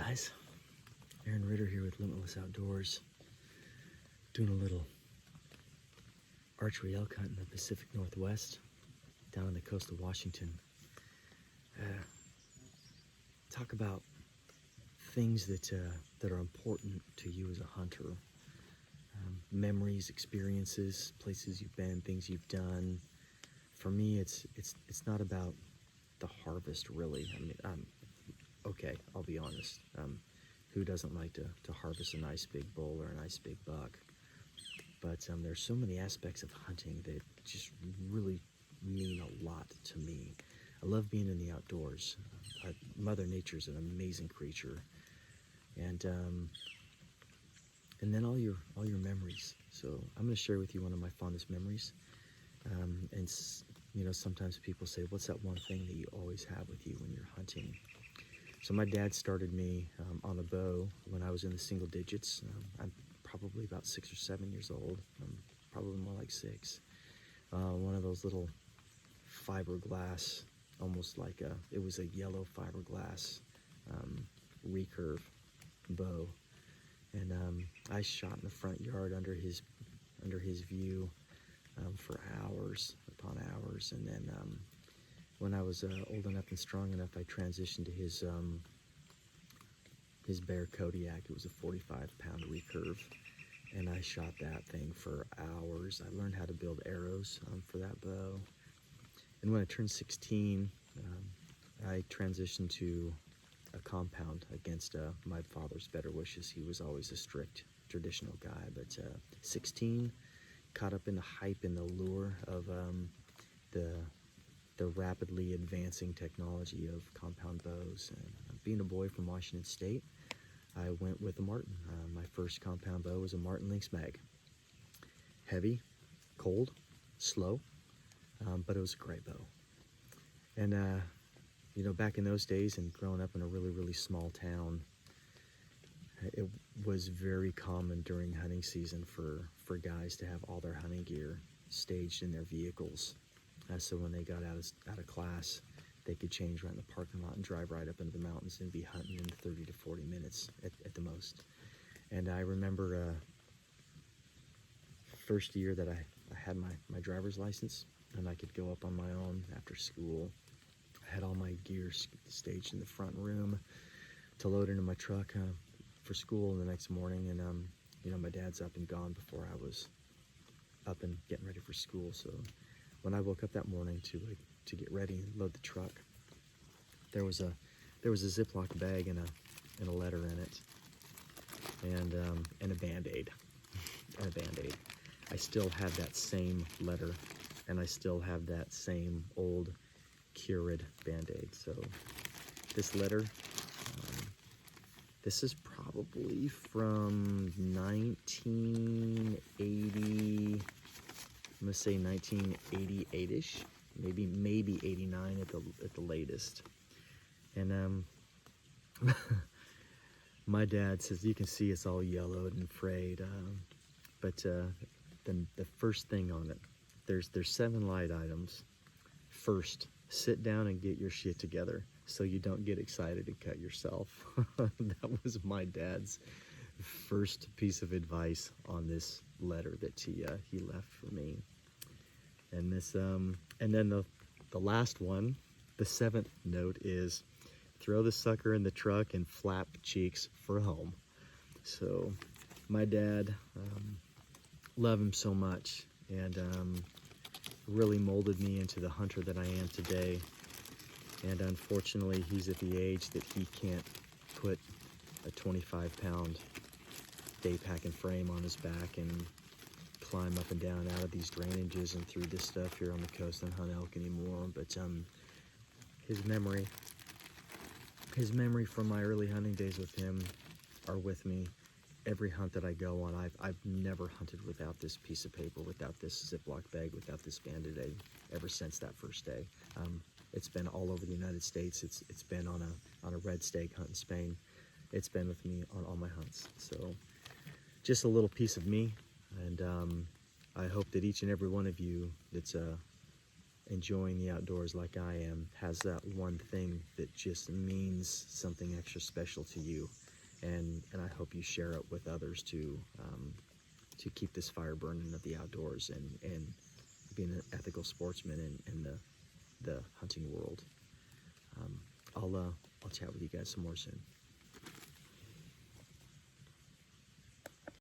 Guys, Aaron Ritter here with LIMB-itless Outdoors, doing a little archery elk hunt in the Pacific Northwest, down on the coast of Washington. Talk about things that are important to you as a hunter. Memories, experiences, places you've been, things you've done. For me, it's not about the harvest, really. I mean, okay, I'll be honest. Who doesn't like to harvest a nice big bull or a nice big buck? But there's so many aspects of hunting that just really mean a lot to me. I love being in the outdoors. Mother Nature's an amazing creature, and then all your memories. So I'm going to share with you one of my fondest memories. And you know, sometimes people say, "What's that one thing that you always have with you when you're hunting?" So my dad started me on a bow when I was in the single digits. I'm probably about 6 or 7 years old. Probably more like 6. One of those little fiberglass, almost like it was a yellow fiberglass recurve bow, and I shot in the front yard under his view for hours upon hours, and then when I was old enough and strong enough, I transitioned to his Bear Kodiak. It was a 45-pound recurve, and I shot that thing for hours. I learned how to build arrows for that bow, and when I turned 16, I transitioned to a compound against my father's better wishes. He was always a strict traditional guy, but 16, caught up in the hype and the lure of the rapidly advancing technology of compound bows. And being a boy from Washington State, I went with a Martin. My first compound bow was a Martin Lynx Mag. Heavy, cold, slow, but it was a great bow. And you know, back in those days and growing up in a really, really small town, it was very common during hunting season for guys to have all their hunting gear staged in their vehicles. So when they got out of class, they could change right in the parking lot and drive right up into the mountains and be hunting in 30 to 40 minutes at the most. And I remember first year that I had my driver's license and I could go up on my own after school. I had all my gear staged in the front room to load into my truck for school the next morning. And you know, my dad's up and gone before I was up and getting ready for school. So when I woke up that morning to get ready and load the truck, there was a Ziploc bag and a letter in it, and a Band-Aid, I still have that same letter, and I still have that same old Curid Band-Aid. So this letter, this is probably from 1980. I'm gonna say 1988-ish, maybe 89 at the latest. And my dad says, you can see it's all yellowed and frayed, but then the first thing on it, there's 7 light items. First, sit down and get your shit together so you don't get excited and cut yourself. That was my dad's first piece of advice on this letter that he left for me. And this and then the last one, the 7th note, is throw the sucker in the truck and flap cheeks for home. So my dad, love him so much, and really molded me into the hunter that I am today. And unfortunately, he's at the age that he can't put a 25-pound day packing frame on his back and climb up and down out of these drainages and through this stuff here on the coast and hunt elk anymore. But his memory from my early hunting days with him are with me every hunt that I go on. I've never hunted without this piece of paper, without this Ziploc bag, without this Band-Aid ever since that first day. It's been all over the United States. It's been on a red stag hunt in Spain. It's been with me on all my hunts. So just a little piece of me, and I hope that each and every one of you that's enjoying the outdoors like I am has that one thing that just means something extra special to you, and I hope you share it with others to keep this fire burning of the outdoors and being an ethical sportsman in the hunting world. I'll chat with you guys some more soon.